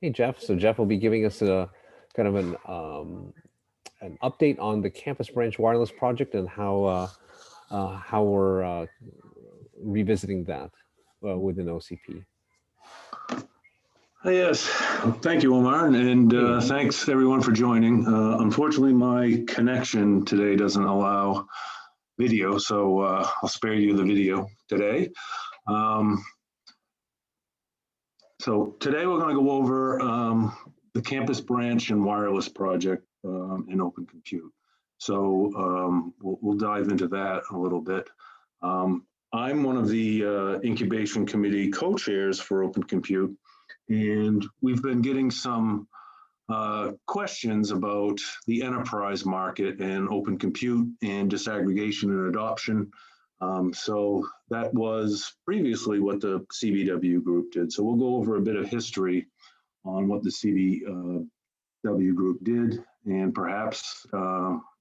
Hey, Jeff. So Jeff will be giving us a kind of an update on the Campus Branch Wireless project and how we're revisiting that within OCP. Yes, thank you, Omar, and Hey, thanks everyone for joining. Unfortunately, my connection today doesn't allow video, so I'll spare you the video today. Um, so today we're going to go over the Campus Branch and Wireless project in Open Compute. So we'll dive into that a little bit. I'm one of the incubation committee co-chairs for Open Compute, and we've been getting some questions about the enterprise market and open compute and disaggregation and adoption. So that was previously what the CBW group did. So we'll go over a bit of history on what the CBW group did and perhaps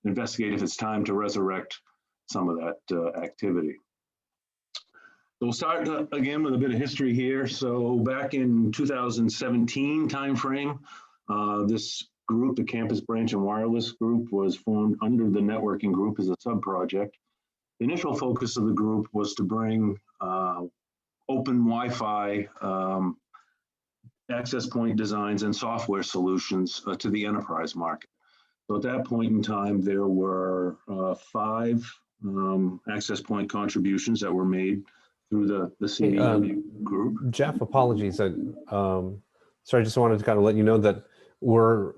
investigate if it's time to resurrect some of that activity. So we'll start again with a bit of history here. So back in 2017 timeframe, this group, the Campus Branch and Wireless Group, was formed under the networking group as a sub-project. The initial focus of the group was to bring open Wi-Fi access point designs and software solutions to the enterprise market. So at that point in time, there were 5 access point contributions that were made through the hey, CBW group. Jeff. Apologies. Sorry, I just wanted to kind of let you know that we're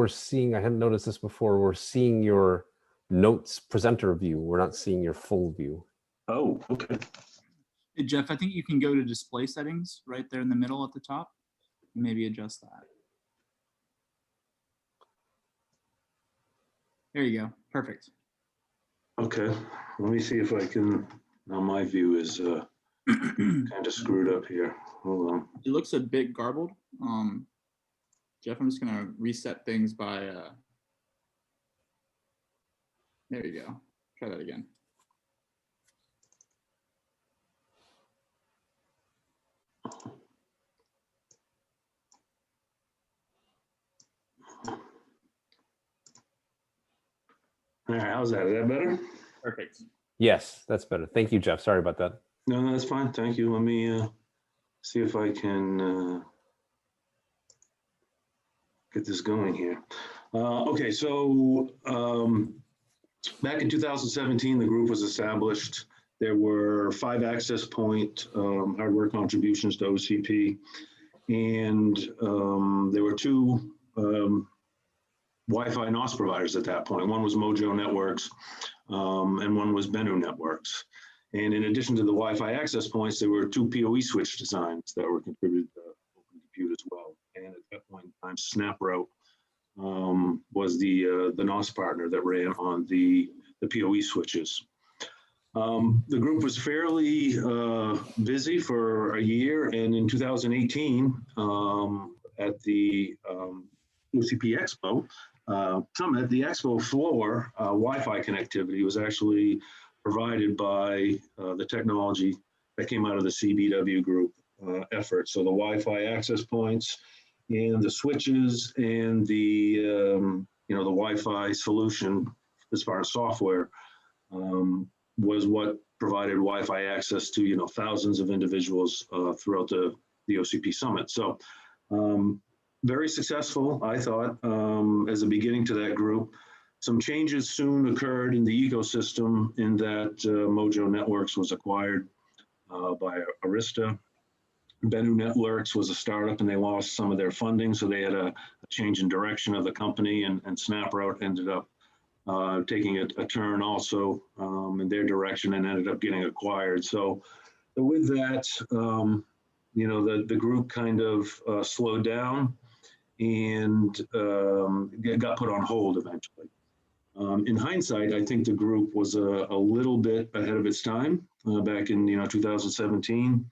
seeing. I hadn't noticed this before. We're seeing your notes presenter view. We're not seeing your full view. Oh, okay. Hey, Jeff, I think you can go to display settings right there in the middle at the top. Maybe adjust that. There you go. Perfect. Okay, let me see if I can. Now my view is kind of screwed up here. Hold on. It looks a bit garbled. Jeff, I'm just gonna reset things by. There you go. Try that again. All right, how's that? Is that better? Perfect. Yes, that's better. Thank you, Jeff. Sorry about that. No, that's fine. Thank you. Let me see if I can get this going here. Okay, so back in 2017, the group was established. There were 5 access point hardware contributions to OCP, and there were 2 Wi-Fi NOS providers at that point. One was Mojo Networks, and one was Bennu Networks. And in addition to the Wi-Fi access points, there were 2 PoE switch designs that were contributed to Open Compute as well. And at that point in time, SnapRoute was the NOS partner that ran on the PoE switches. The group was fairly busy for a year, and in 2018, at the OCP Expo Summit, the Expo floor Wi-Fi connectivity was actually provided by the technology that came out of the CBW group effort. So the Wi-Fi access points and the switches and the the Wi-Fi solution as far as software was what provided Wi-Fi access to thousands of individuals throughout the OCP Summit. So very successful, I thought, as a beginning to that group. Some changes soon occurred in the ecosystem in that Mojo Networks was acquired by Arista. Bennu Networks was a startup and they lost some of their funding, so they had a change in direction of the company, and SnapRoute ended up taking a turn also in their direction and ended up getting acquired. So with that, the group kind of slowed down and got put on hold eventually. In hindsight, I think the group was a little bit ahead of its time back in 2017.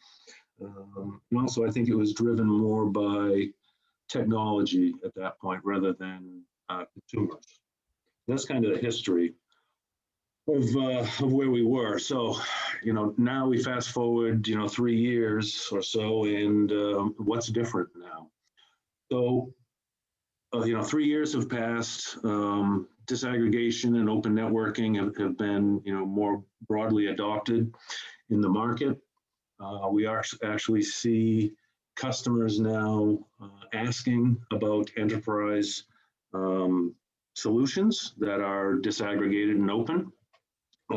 And also, I think it was driven more by technology at that point rather than consumers. That's kind of the history of where we were. So, now we fast forward, 3 years or so, and what's different now? So, 3 years have passed. Disaggregation and open networking have been, more broadly adopted in the market. We are actually see customers now asking about enterprise solutions that are disaggregated and open.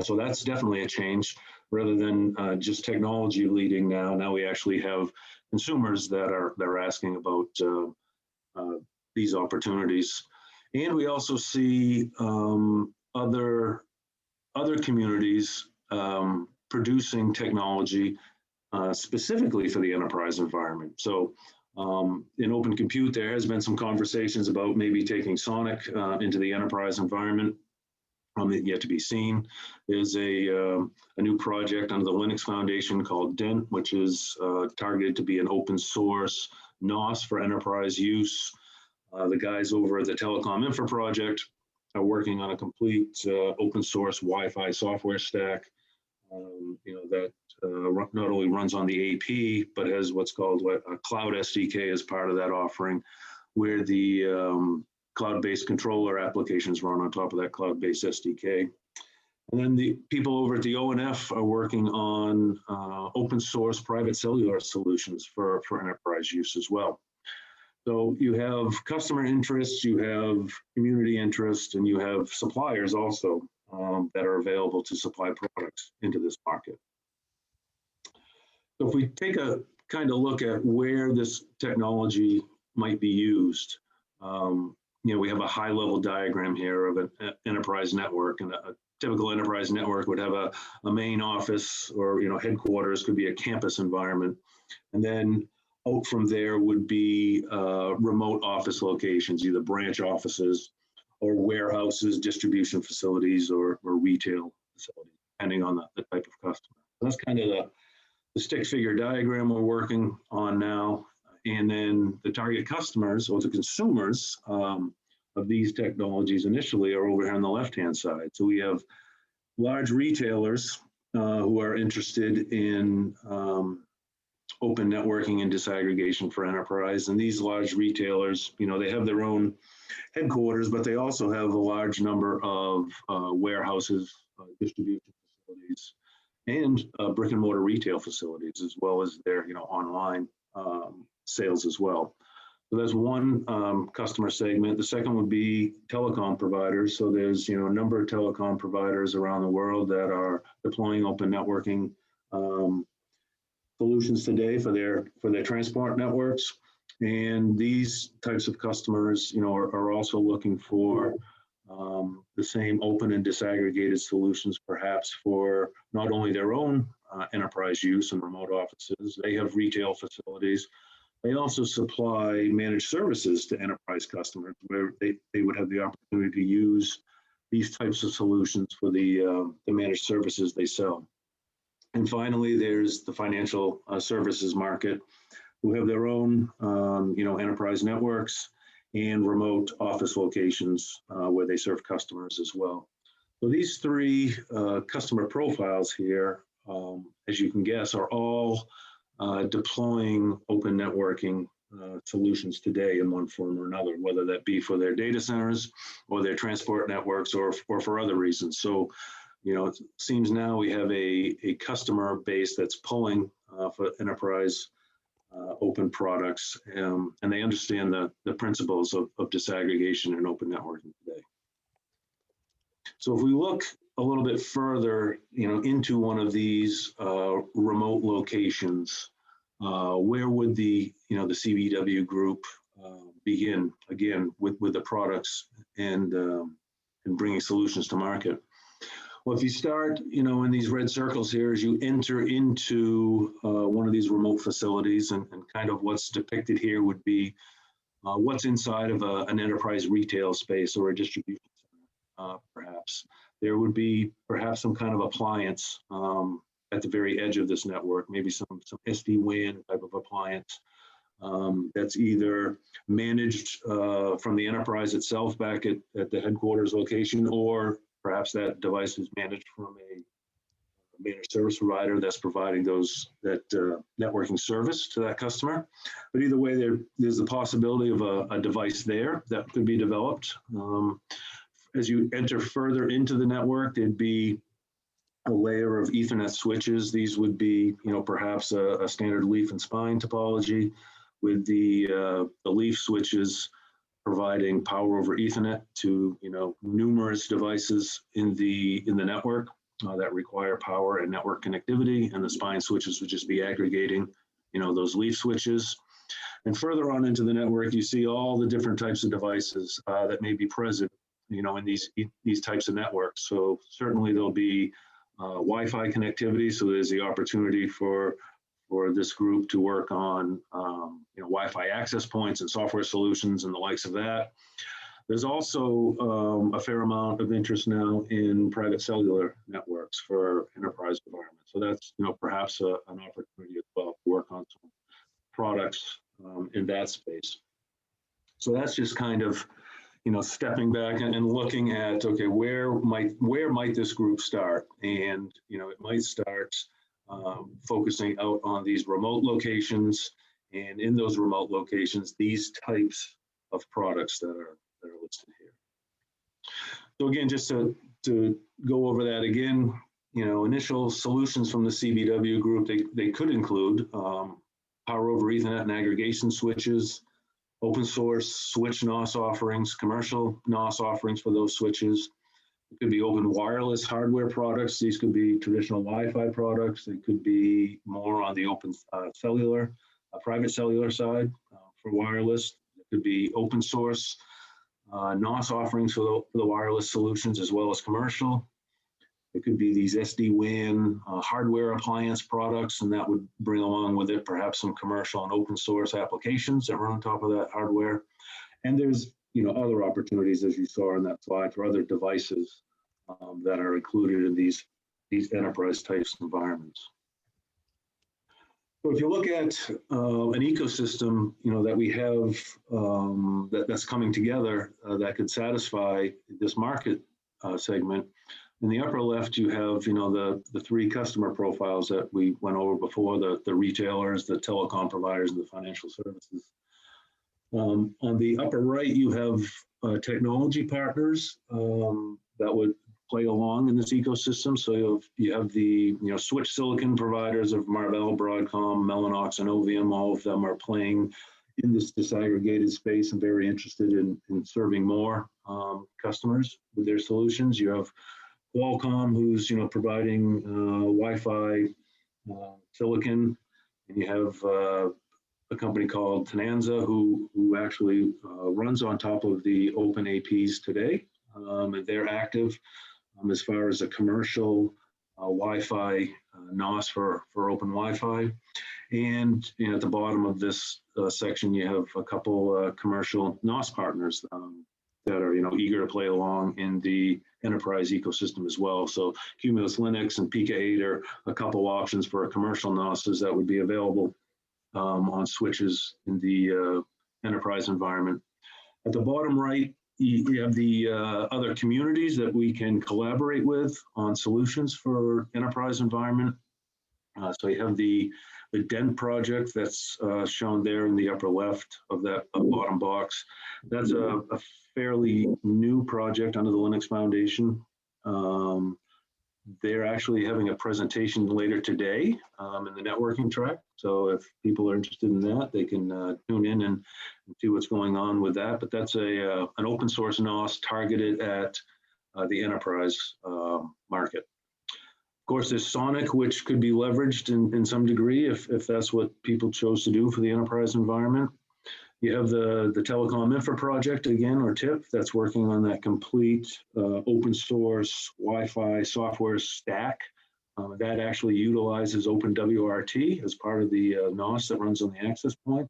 So that's definitely a change. Rather than just technology leading now we actually have consumers that are asking about these opportunities. And we also see other communities producing technology specifically for the enterprise environment. So in Open Compute, there has been some conversations about maybe taking Sonic into the enterprise environment. Yet to be seen. There's a new project under the Linux Foundation called DENT, which is targeted to be an open source NOS for enterprise use. The guys over at the Telecom Infra Project are working on a complete open source Wi-Fi software stack that not only runs on the AP, but has what's called a Cloud SDK as part of that offering, where the cloud-based controller applications run on top of that cloud-based SDK. And then the people over at the ONF are working on open source private cellular solutions for enterprise use as well. So you have customer interest, you have community interest, and you have suppliers also that are available to supply products into this market. So if we take a kind of look at where this technology might be used, we have a high-level diagram here of an enterprise network, and a typical enterprise network would have a main office or headquarters, could be a campus environment, and then out from there would be remote office locations, either branch offices or warehouses, distribution facilities, or retail facilities, depending on the type of customer. So that's kind of the stick figure diagram we're working on now. And then the target customers or the consumers of these technologies initially are over here on the left-hand side. So we have large retailers who are interested in open networking and disaggregation for enterprise. And these large retailers, they have their own headquarters, but they also have a large number of warehouses, distribution facilities, and brick and mortar retail facilities, as well as their online sales as well. So that's one customer segment. The second would be telecom providers. So there's a number of telecom providers around the world that are deploying open networking solutions today for their transport networks. And these types of customers, are also looking for the same open and disaggregated solutions, perhaps for not only their own enterprise use and remote offices. They have retail facilities. They also supply managed services to enterprise customers, where they would have the opportunity to use these types of solutions for the managed services they sell. And finally, there's the financial services market, who have their own, enterprise networks and remote office locations where they serve customers as well. So these three customer profiles here, as you can guess, are all deploying open networking solutions today in one form or another, whether that be for their data centers or their transport networks or for other reasons. So, it seems now we have a customer base that's pulling for enterprise open products, and they understand the principles of disaggregation and open networking today. So if we look a little bit further, into one of these remote locations, where would the CBW group begin again with the products and bringing solutions to market? Well, if you start, in these red circles here, as you enter into one of these remote facilities, and kind of what's depicted here would be what's inside of an enterprise retail space or a distribution center, perhaps. There would be perhaps some kind of appliance at the very edge of this network, maybe some SD-WAN type of appliance that's either managed from the enterprise itself back at the headquarters location, or perhaps that device is managed from managed service provider that's providing that networking service to that customer. But either way, there's the possibility of a device there that could be developed. As you enter further into the network, there'd be a layer of Ethernet switches. These would be, perhaps a standard leaf and spine topology, with the leaf switches providing power over Ethernet to numerous devices in the network that require power and network connectivity, and the spine switches would just be aggregating those leaf switches. And further on into the network, you see all the different types of devices that may be present in these types of networks. So certainly there'll be Wi-Fi connectivity, so there's the opportunity for this group to work on Wi-Fi access points and software solutions and the likes of that. There's also a fair amount of interest now in private cellular networks for enterprise environments. So that's perhaps an opportunity as well to work on some products in that space. So that's just kind of stepping back and looking at, okay, where might this group start? And it might start focusing out on these remote locations, and in those remote locations, these types of products that are listed here. So again, just to go over that again, initial solutions from the CBW group, they could include power over Ethernet and aggregation switches, open source switch NOS offerings, commercial NOS offerings for those switches. It could be open wireless hardware products. These could be traditional Wi-Fi products. They could be more on the open cellular, private cellular side for wireless. It could be open source NOS offerings for the wireless solutions, as well as commercial. It could be these SD-WAN hardware appliance products, and that would bring along with it perhaps some commercial and open source applications that run on top of that hardware. And there's other opportunities, as you saw on that slide, for other devices that are included in these enterprise types environments. So if you look at an ecosystem, that we have that's coming together that could satisfy this market segment. In the upper left, you have the three customer profiles that we went over before: the retailers, the telecom providers, and the financial services. On the upper right, you have technology partners that would play along in this ecosystem. So you have the switch silicon providers of Marvell, Broadcom, Mellanox, and OVM. All of them are playing in this disaggregated space and very interested in serving more customers with their solutions. You have Qualcomm, who's providing Wi-Fi silicon, and you have a company called Tenanza, who actually runs on top of the open APs today, and they're active as far as a commercial Wi-Fi NOS for open Wi-Fi. And at the bottom of this section, you have a couple commercial NOS partners that are eager to play along in the enterprise ecosystem as well. So Cumulus Linux and Pika 8 are a couple options for commercial NOSes that would be available on switches in the enterprise environment. At the bottom right, you have the other communities that we can collaborate with on solutions for enterprise environment. So you have the DENT project that's shown there in the upper left of that bottom box. That's a fairly new project under the Linux Foundation. They're actually having a presentation later today in the networking track. So if people are interested in that, they can tune in and see what's going on with that. But that's an open source NOS targeted at the enterprise market. Of course, there's Sonic, which could be leveraged in some degree if that's what people chose to do for the enterprise environment. You have the Telecom Infra Project, again, or TIP, that's working on that complete open source Wi-Fi software stack. That actually utilizes OpenWRT as part of the NOS that runs on the access point.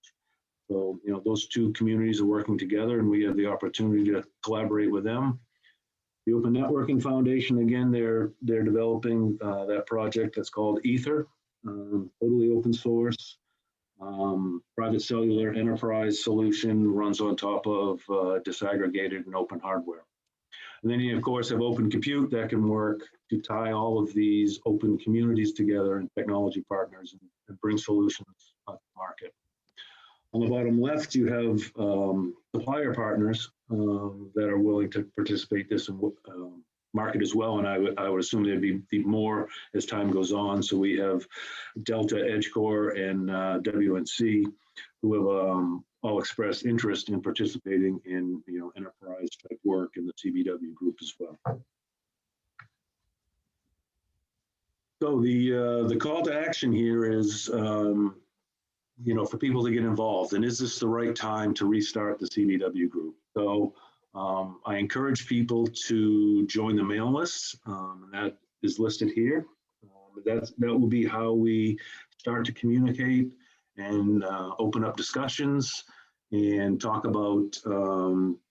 So, those two communities are working together, and we have the opportunity to collaborate with them. The Open Networking Foundation, again, they're developing that project that's called Ether, totally open source. Private cellular enterprise solution, runs on top of disaggregated and open hardware. And then you, of course, have open compute that can work to tie all of these open communities together and technology partners and bring solutions to the market. On the bottom left, you have supplier partners that are willing to participate in this market as well. And I would assume there'd be more as time goes on. So we have Delta, EdgeCore, and WNC, who have all expressed interest in participating in enterprise type work in the CBW group as well. So the call to action here is for people to get involved, and is this the right time to restart the CBW group? So I encourage people to join the mail list, and that is listed here. That will be how we start to communicate and open up discussions and talk about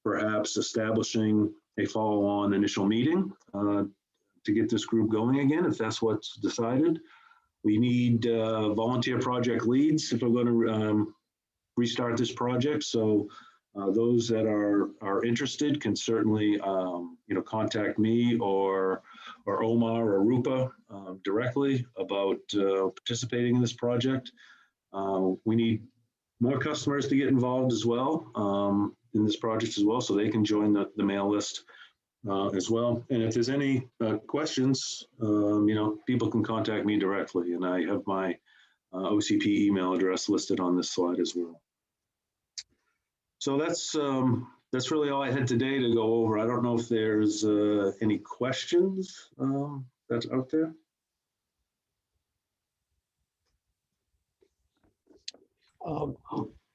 perhaps establishing a follow-on initial meeting to get this group going again, if that's what's decided. We need volunteer project leads if we're going to restart this project. So those that are interested can certainly contact me or Omar or Rupa directly about participating in this project. We need more customers to get involved as well in this project as well, so they can join the mail list as well. And if there's any questions, people can contact me directly, and I have my OCP email address listed on this slide as well. So that's really all I had today to go over. I don't know if there's any questions that's out there.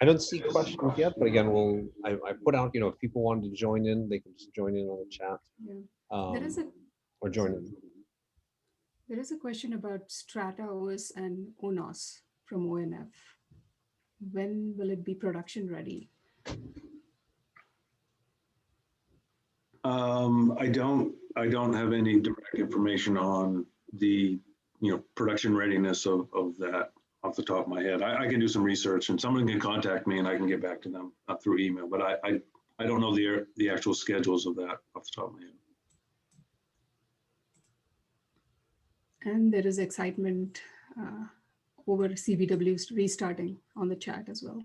I don't see questions yet, but again, I put out, if people wanted to join in, they can just join in on the chat. Yeah. Or join in. There is a question about Strata OS and ONOS from ONF. When will it be production ready? I don't have any direct information on the production readiness of that off the top of my head. I can do some research, and someone can contact me and I can get back to them through email, but I don't know the actual schedules of that off the top of my head. And there is excitement over CBW's restarting on the chat as well.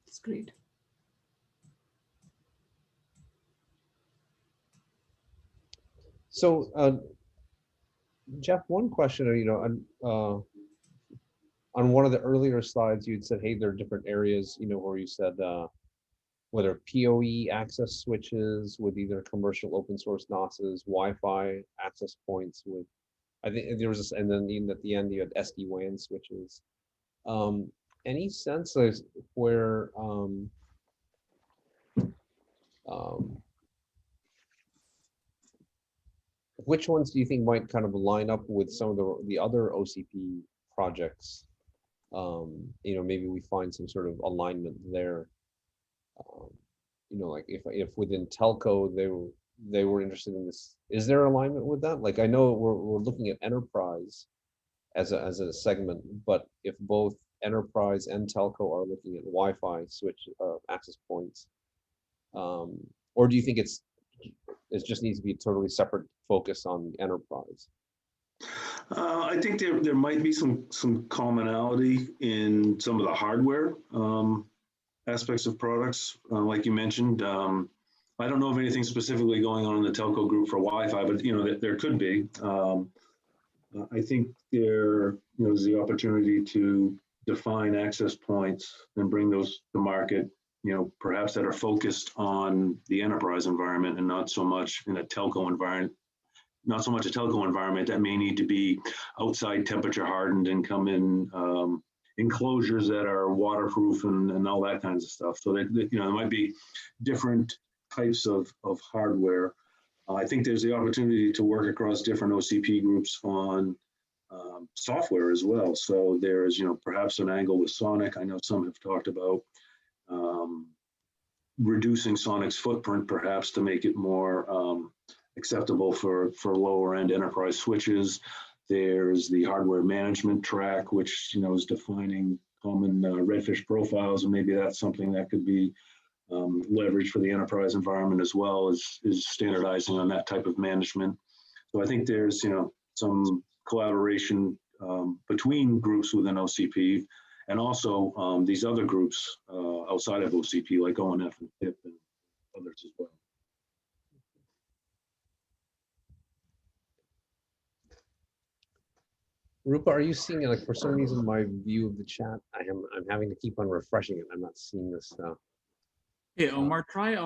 It's great. So, Jeff, one question, on one of the earlier slides, you'd said, hey, there are different areas, where you said whether PoE access switches with either commercial open source NOSes, Wi-Fi access points with, I think there was this, and then even at the end you had SD-WAN switches. Any sense of where which ones do you think might kind of line up with some of the other OCP projects? Maybe we find some sort of alignment there. Like if within telco they were interested in this, is there alignment with that? Like I know we're looking at enterprise as a segment, but if both enterprise and telco are looking at Wi-Fi switch access points, or do you think it just needs to be a totally separate focus on the enterprise? I think there might be some commonality in some of the hardware aspects of products, like you mentioned. I don't know of anything specifically going on in the telco group for Wi-Fi, but there could be. I think there is the opportunity to define access points and bring those to market, perhaps that are focused on the enterprise environment and not so much in a telco environment. Not so much a telco environment that may need to be outside temperature hardened and come in enclosures that are waterproof and all that kinds of stuff. So that there might be different types of hardware. I think there's the opportunity to work across different OCP groups on software as well. So there's perhaps an angle with Sonic. I know some have talked about reducing Sonic's footprint perhaps to make it more acceptable for lower end enterprise switches. There's the hardware management track, which is defining common redfish profiles, and maybe that's something that could be leverage for the enterprise environment as well is standardizing on that type of management. So I think there's, some collaboration between groups within OCP and also these other groups outside of OCP like ONF and TIP and others as well. Rupa, are you seeing it? Like, for some reason, my view of the chat, I'm having to keep on refreshing it. I'm not seeing this. Hey, Omar, try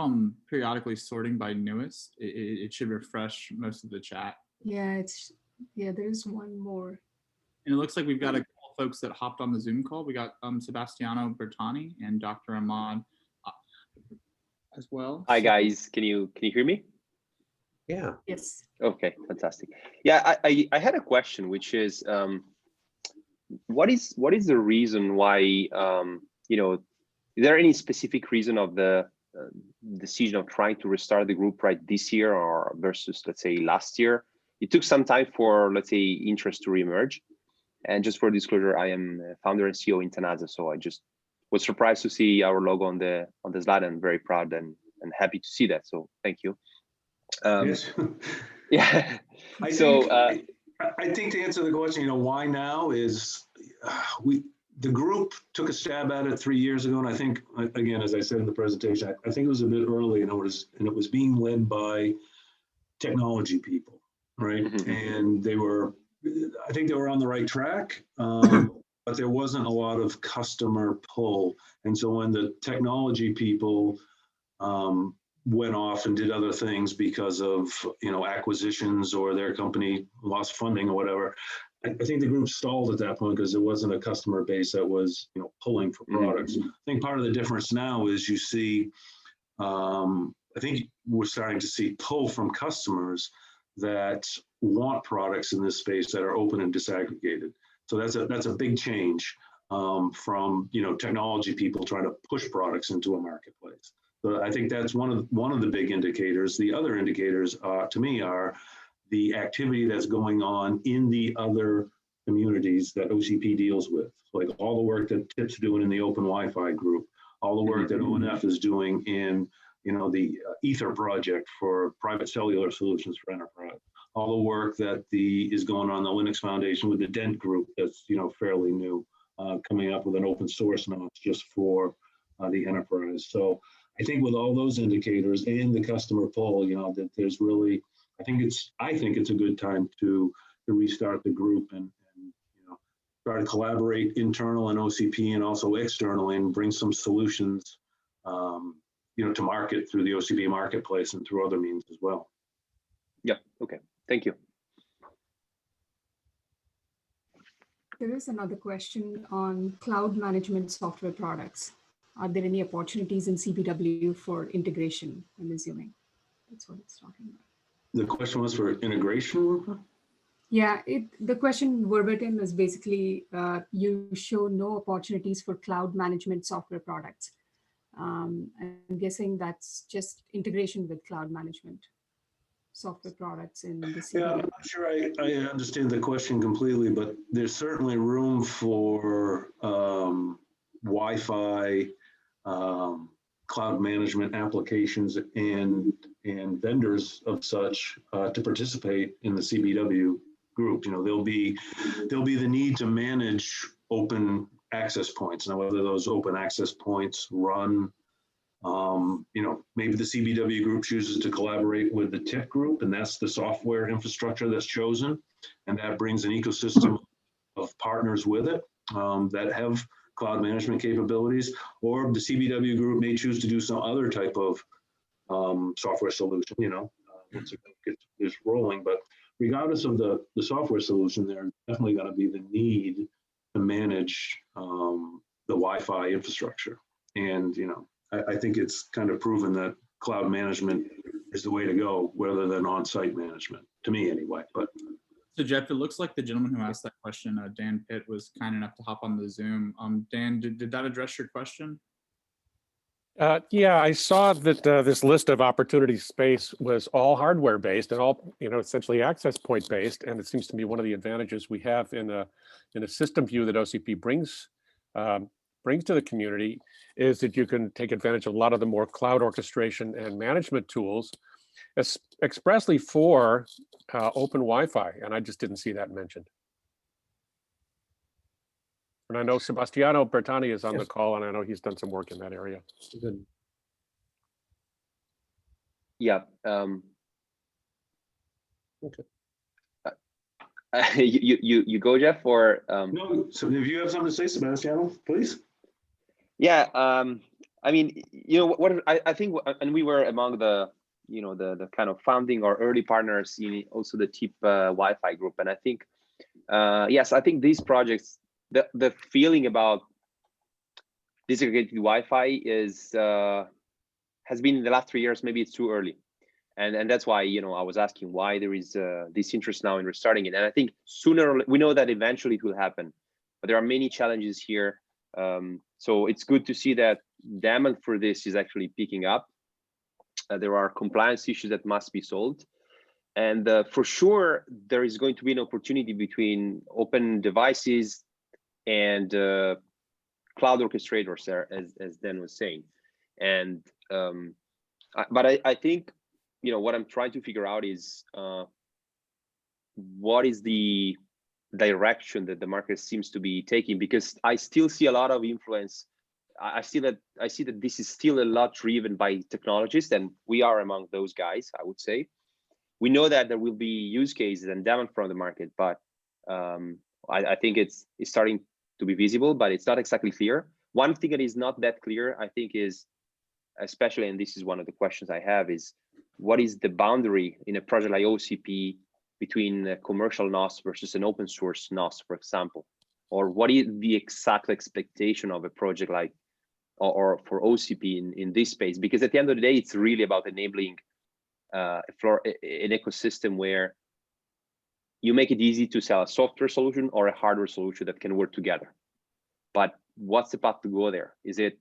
periodically sorting by newest. It should refresh most of the chat. Yeah, there's one more. And it looks like we've got a couple folks that hopped on the Zoom call. We got Sebastiano Bertani and Dr. Ahmad as well. Hi guys, can you hear me? Yeah. Yes. Okay, fantastic. Yeah, I had a question, which is, what is the reason why, is there any specific reason of the decision of trying to restart the group right this year or versus, let's say, last year? It took some time for, let's say, interest to reemerge. And just for disclosure, I am founder and CEO in Tenaza, so I just was surprised to see our logo on the slide, and very proud and happy to see that. So thank you. Yes. Yeah. I think to answer the question, why now is the group took a stab at it 3 years ago, and I think, again, as I said in the presentation, I think it was a bit early, and it was being led by technology people, right? Mm-hmm. And I think they were on the right track, but there wasn't a lot of customer pull, and so when the technology people went off and did other things because of acquisitions or their company lost funding or whatever, I think the group stalled at that point because there wasn't a customer base that was pulling for products. Mm-hmm. I think part of the difference now is you see, I think we're starting to see pull from customers that want products in this space that are open and disaggregated. So that's a big change from technology people trying to push products into a marketplace. So I think that's one of the big indicators. The other indicators, to me, are the activity that's going on in the other communities that OCP deals with, like all the work that TIP's doing in the Open Wi-Fi group, all the work that ONF is doing in the Ether project for private cellular solutions for enterprise, all the work that is going on in the Linux Foundation with the DENT group that's fairly new, coming up with an open source notch just for the enterprise. So I think with all those indicators and the customer pull, that there's really, I think it's a good time to restart the group and try to collaborate internal and OCP and also externally and bring some solutions, to market through the OCP marketplace and through other means as well. Yeah. Okay. Thank you. There is another question on cloud management software products. Are there any opportunities in CBW for integration? I'm assuming that's what it's talking about. The question was for integration? Yeah, the question verbatim is basically, you show no opportunities for cloud management software products. I'm guessing that's just integration with cloud management software products in the CBW. Yeah, I'm not sure I understand the question completely, but there's certainly room for Wi-Fi, cloud management applications and vendors of such to participate in the CBW group. There'll be the need to manage open access points. Now, whether those open access points run, maybe the CBW group chooses to collaborate with the TIP group, and that's the software infrastructure that's chosen, and that brings an ecosystem of partners with it that have cloud management capabilities, or the CBW group may choose to do some other type of software solution, once it gets rolling. But regardless of the software solution, there's definitely going to be the need to manage the Wi-Fi infrastructure. And, I think it's kind of proven that cloud management is the way to go rather than on-site management, to me anyway. But so Jeff, it looks like the gentleman who asked that question, Dan Pitt, was kind enough to hop on the Zoom. Dan, did that address your question? Yeah, I saw that this list of opportunity space was all hardware based and all, essentially access point based. And it seems to me one of the advantages we have in a system view that OCP brings brings to the community is that you can take advantage of a lot of the more cloud orchestration and management tools expressly for open Wi-Fi, and I just didn't see that mentioned. And I know Sebastiano Bertani is on the Yes. call, and I know he's done some work in that area. Good. Yeah. Okay. You go, Jeff, or No, so if you have something to say, Sebastiano, please. yeah. I mean, what I think, and we were among the the kind of founding or early partners in also the TIP Wi-Fi group, and I think yes, I think these projects, the feeling about disaggregated Wi-Fi is has been in the last 3 years. Maybe it's too early. And that's why, I was asking why there is this interest now in restarting it. And I think we know that eventually it will happen, but there are many challenges here. So it's good to see that demand for this is actually picking up. There are compliance issues that must be solved. And for sure, there is going to be an opportunity between open devices and cloud orchestrators, as Dan was saying. And but I think, what I'm trying to figure out is what is the direction that the market seems to be taking, because I still see a lot of influence. I see that this is still a lot driven by technologists, and we are among those guys, I would say. We know that there will be use cases and demand from the market, but I think it's starting to be visible, but it's not exactly clear. One thing that is not that clear, I think, is, especially, and this is one of the questions I have, is what is the boundary in a project like OCP between a commercial NOS versus an open source NOS, for example? Or what is the exact expectation of a project like, or for OCP in this space? Because at the end of the day, it's really about enabling an ecosystem where you make it easy to sell a software solution or a hardware solution that can work together. But what's the path to go there? Is it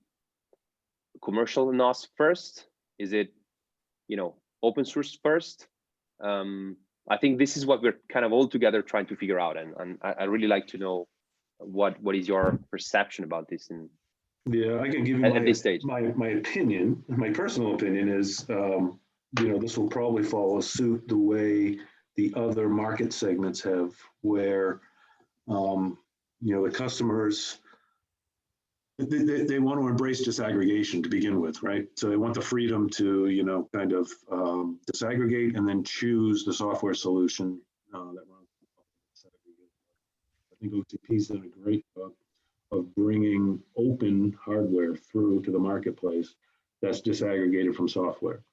commercial NOS first? Is it, open source first? I think this is what we're kind of all together trying to figure out, and I really like to know what is your perception about this. And Yeah, I can give you at this stage, my opinion. My personal opinion is, this will probably follow suit the way the other market segments have, where, the customers, they want to embrace disaggregation to begin with, right? So they want the freedom to, kind of disaggregate and then choose the software solution that runs disaggregate. I think OCP's done a great job of bringing open hardware through to the marketplace that's disaggregated from software.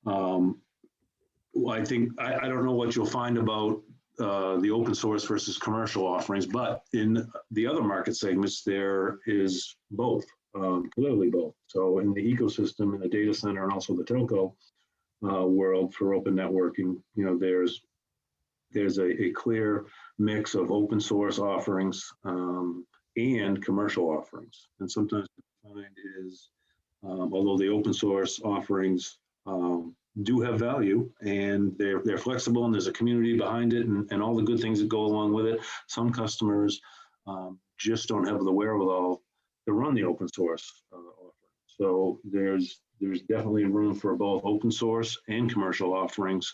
I think, I don't know what you'll find about the open source versus commercial offerings, but in the other market segments, there is both, clearly both. So in the ecosystem, in the data center, and also the telco world for open networking, there's a clear mix of open source offerings and commercial offerings. And sometimes what I find is, although the open source offerings do have value, and they're flexible, and there's a community behind it, and all the good things that go along with it, some customers just don't have the wherewithal to run the open source offering. So there's definitely room for both open source and commercial offerings.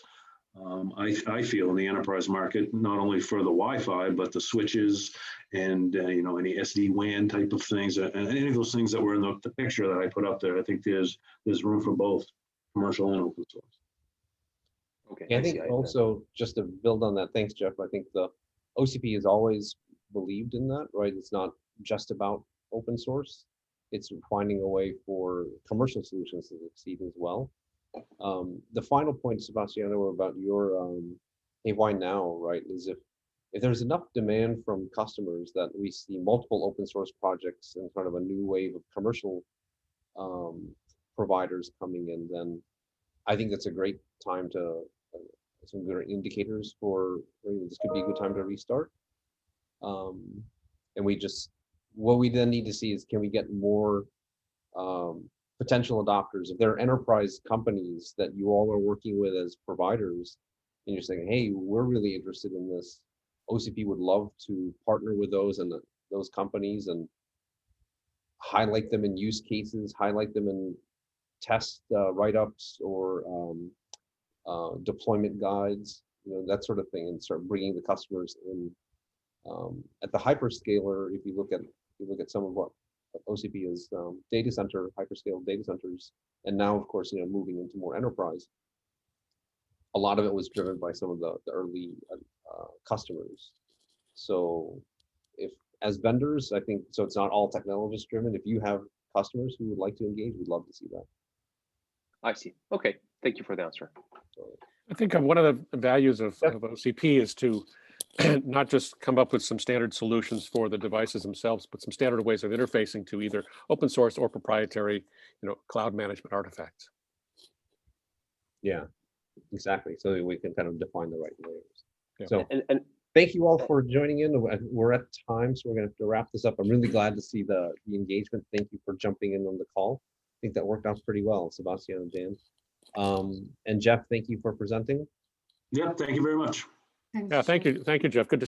I feel in the enterprise market, not only for the Wi-Fi, but the switches and any SD-WAN type of things, and any of those things that were in the picture that I put up there. I think there's room for both commercial and open source. okay. Yeah, I think also, just to build on that, thanks, Jeff. I think the OCP has always believed in that, right? It's not just about open source. It's finding a way for commercial solutions to succeed as well. The final point, Sebastiano, about your hey, why now, right, is if there's enough demand from customers that we see multiple open source projects and kind of a new wave of commercial providers coming in, then I think that's a great time to some good indicators for this could be a good time to restart. And what we then need to see is, can we get more potential adopters? If there are enterprise companies that you all are working with as providers, and you're saying, hey, we're really interested in this, OCP would love to partner with those and those companies, and highlight them in use cases, highlight them in test write-ups or deployment guides, that sort of thing, and start bringing the customers in. At the hyperscaler, if you look at some of what OCP is, data center, hyperscale data centers, and now of course moving into more enterprise. A lot of it was driven by some of the early customers. So if as vendors, I think, so it's not all technologist driven. If you have customers who would like to engage, we'd love to see that. I see. Okay, thank you for the answer. I think one of the values of OCP is to not just come up with some standard solutions for the devices themselves, but some standard ways of interfacing to either open source or proprietary, cloud management artifacts. Yeah, exactly. So we can kind of define the right layers. Yeah. So And thank you all for joining in. We're at time, so we're going to have to wrap this up. I'm really glad to see the engagement. Thank you for jumping in on the call. I think that worked out pretty well, Sebastian and Dan. And Jeff, thank you for presenting. Yeah, thank you very much. Thanks, Yeah, thank Jeff. you. Thank you, Jeff. Good to